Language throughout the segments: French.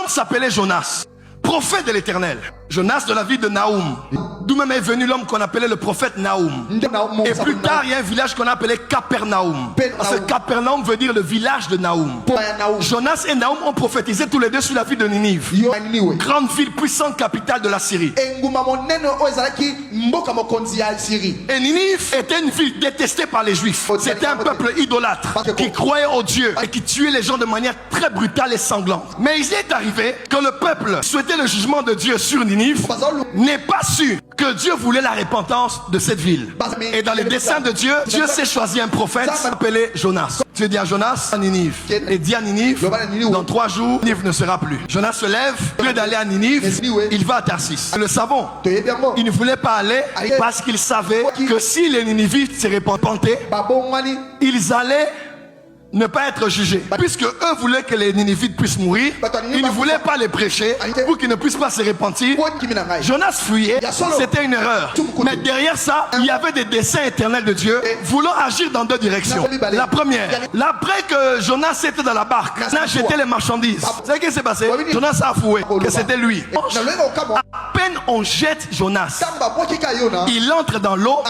homme s'appelait Jonas, prophète de l'Éternel. Jonas de la ville de Naoum, d'où même est venu l'homme qu'on appelait le prophète Naoum. Et plus tard, il y a un village qu'on appelait Capernaum. Parce que Capernaum veut dire le village de Naoum. Jonas et Naoum ont prophétisé tous les deux sur la ville de Ninive, grande ville puissante capitale de la Syrie. Et Ninive était une ville détestée par les Juifs. C'était un peuple idolâtre qui croyait au Dieu et qui tuait les gens de manière très brutale et sanglante. Mais il est arrivé que le peuple souhaitait le jugement de Dieu sur Ninive, n'est pas su que Dieu voulait la repentance de cette ville. Et dans les desseins de Dieu, Dieu s'est choisi un prophète appelé Jonas. Dieu dit à Jonas à Ninive, et dit à Ninive, dans 3 jours, Ninive ne sera plus. Jonas se lève, au lieu d'aller à Ninive, il va à Tarsis. Nous le savons, il ne voulait pas aller parce qu'il savait que si les Ninivites se repentaient, ils allaient ne pas être jugés. Puisque eux voulaient que les Ninivites puissent mourir, ils ne voulaient pas les prêcher pour qu'ils ne puissent pas se repentir. Jonas fuyait, c'était une erreur. Mais derrière ça, il y avait des desseins éternels de Dieu voulant agir dans 2 directions. La première, après que Jonas était dans la barque, il a jeté les marchandises. Vous savez ce qui s'est passé? Jonas a avoué que c'était lui. À peine on jette Jonas, il entre dans l'eau.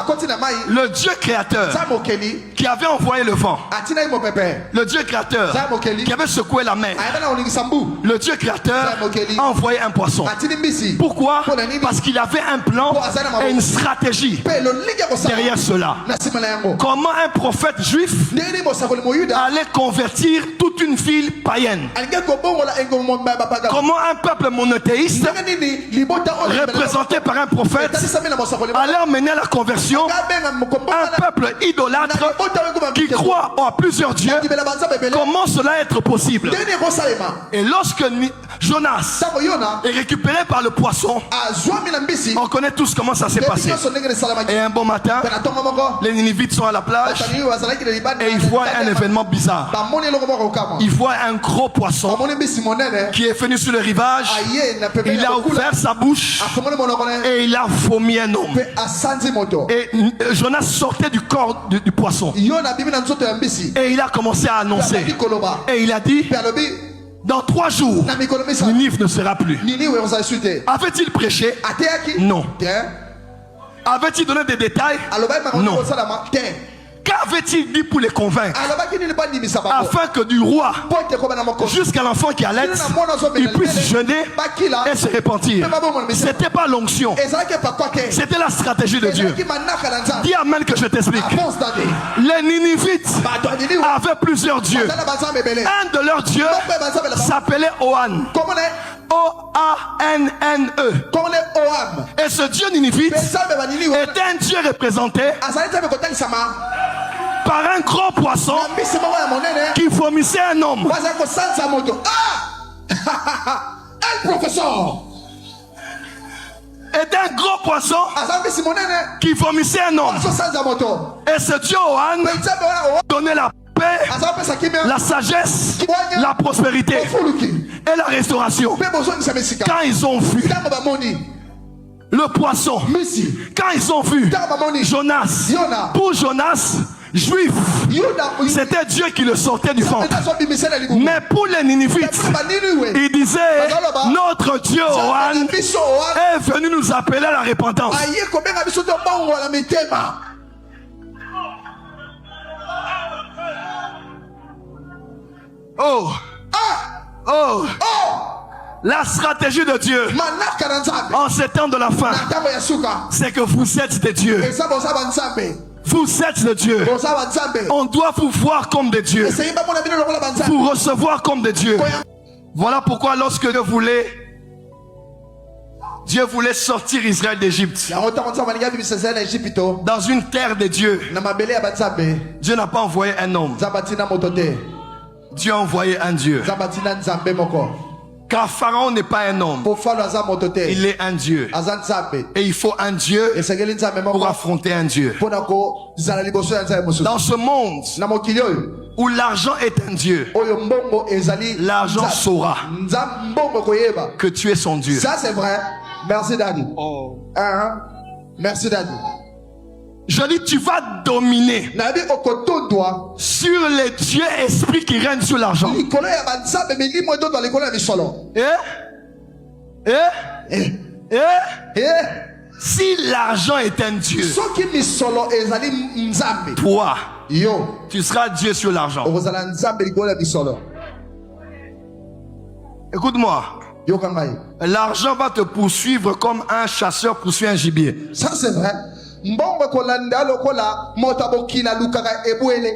Le Dieu créateur qui avait envoyé le vent, le Dieu créateur qui avait secoué la mer, le Dieu créateur a envoyé un poisson. Pourquoi? Parce qu'il avait un plan et une stratégie derrière cela. Comment un prophète juif allait convertir toute une ville païenne? Comment un peuple monothéiste représenté par un prophète allait emmener à la conversion un peuple idolâtre qui croit à plusieurs dieux? Comment cela être possible? Et lorsque Jonas est récupéré par le poisson, on connaît tous comment ça s'est passé. Et un bon matin, les Ninivites sont à la plage et ils voient un événement bizarre. Ils voient un gros poisson qui est venu sur le rivage. Il a ouvert sa bouche et il a vomi un homme. Et Jonas sortait du corps du poisson et il a commencé à annoncer. Et il a dit, dans 3 jours, Ninive ne sera plus. Avait-il prêché? Non. Avait-il donné des détails? Non. Qu'avait-il dit pour les convaincre? Afin que du roi jusqu'à l'enfant qui allait, il puisse jeûner et se repentir. C'était pas l'onction, c'était la stratégie de Dieu. Dis amen que je t'explique. Les Ninivites avaient plusieurs dieux. Un de leurs dieux s'appelait Oan. O-A-N-N-E. Et ce dieu ninivite était un dieu représenté par un gros poisson qui vomissait un homme. Un professeur était un gros poisson qui vomissait un homme. Et ce dieu Oan donnait la paix, la sagesse, la prospérité et la restauration. Quand ils ont vu le poisson, quand ils ont vu Jonas, pour Jonas, juif, c'était Dieu qui le sortait du ventre. Mais pour les Ninivites, il disait, notre Dieu Oan est venu nous appeler à la repentance. Oh, oh, la stratégie de Dieu en ces temps de la fin, c'est que vous êtes des dieux. Vous êtes le Dieu. On doit vous voir comme des dieux, vous recevoir comme des dieux. Voilà pourquoi lorsque Dieu voulait sortir Israël d'Égypte, dans une terre de Dieu, Dieu n'a pas envoyé un homme, Dieu a envoyé un Dieu. Car Pharaon n'est pas un homme, il est un Dieu. Et il faut un Dieu pour affronter un Dieu. Dans ce monde où l'argent est un Dieu, l'argent saura que tu es son Dieu. Ça c'est vrai. Merci Daddy. Oh. Merci Daddy. Je dis, tu vas dominer nabi okotondwa sur les dieux esprits qui règnent sur l'argent. likolo ya banzambe milimo etondwa likolo ya misolo. Si l'argent est un dieu, soki misolo ezali nzambe, toi, yo tu seras Dieu sur l'argent. okozala nzambe likolo ya misolo. Écoute-moi, Yoka ngai. l'argent va te poursuivre comme un chasseur poursuit un gibier. Ça c'est vrai. Mbongo kolanda lokola motabokina lukaka ebwele.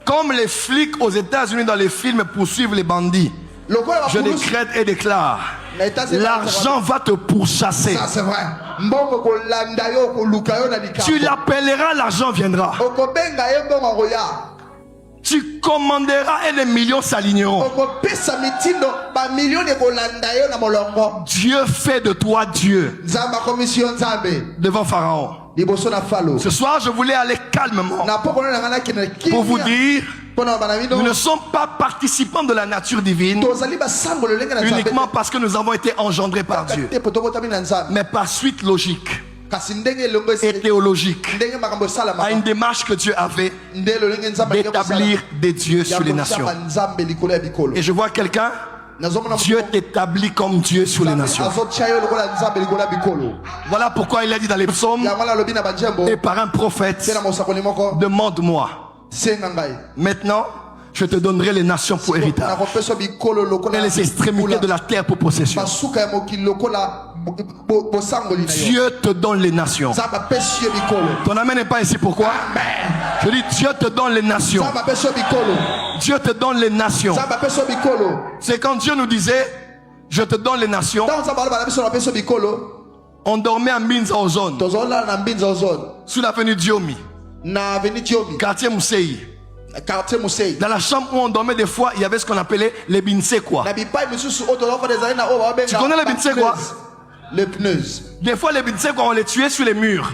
Comme les flics aux États-Unis dans les films poursuivent les bandits. Je décrète et déclare, l'argent va te pourchasser. Ça c'est vrai. Mbongo kolanda yo koluka yo na likabo. Tu l'appelleras, l'argent viendra. Okobenga ye mbongo ngoya. Tu commanderas et les millions s'aligneront. Okopesa mitindo ba millions kolanda yo na molongo. Dieu fait de toi Dieu Nzamba commission nzambe devant Pharaon. liboso na falo. Ce soir, je voulais aller calmement Na pokona na ngana kina kimia. pour vous dire, Pona bana nous ne sommes pas participants de la nature divine tozali basango lenga na nzambe. uniquement parce que nous avons été engendrés par Dieu, Te potobotami na nzambe. mais par suite logique Kasi ndenge longo et théologique ndenge makambo sala à une démarche que Dieu avait ndelo lenga nzambe d'établir des dieux sur les nations. nzambe likolo ya bikolo. Et je vois quelqu'un, Dieu t'établit comme Dieu sur les nations. Voilà pourquoi il a dit dans les psaumes et par un prophète, demande-moi. Maintenant, je te donnerai les nations pour héritage et les extrémités de la terre pour possession. Dieu te donne les nations. Ton amen n'est pas ici, pourquoi? Je dis, Dieu te donne les nations. Dieu te donne les nations. C'est quand Dieu nous disait, je te donne les nations. On dormait à Mbinza Ozone, sous l'avenue Diomi, quartier Mousseï. Dans la chambre où on dormait, des fois, il y avait ce qu'on appelait les binsekwa. Tu connais les binsekwa? Les pneus. Des fois, les binsekwa, on les tuait sur les murs.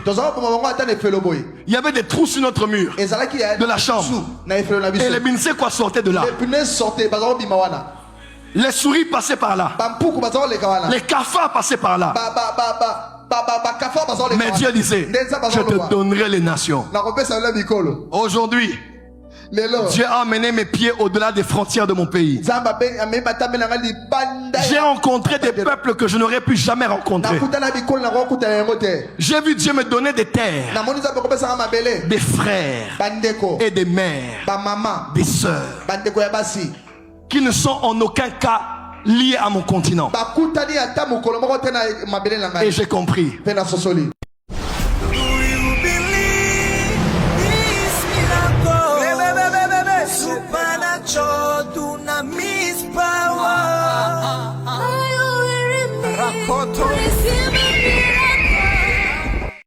Il y avait des trous sur notre mur de la chambre. Et les binsekwa sortaient de là. Les souris passaient par là. Les cafards passaient par là. Mais Dieu disait, je te donnerai les nations. Aujourd'hui, Dieu a amené mes pieds au-delà des frontières de mon pays. J'ai rencontré des peuples que je n'aurais pu jamais rencontrer. J'ai vu Dieu me donner des terres, des frères et des mères, des sœurs, qui ne sont en aucun cas liés à mon continent. Et j'ai compris. Supernatural dunamis power. Rakoto.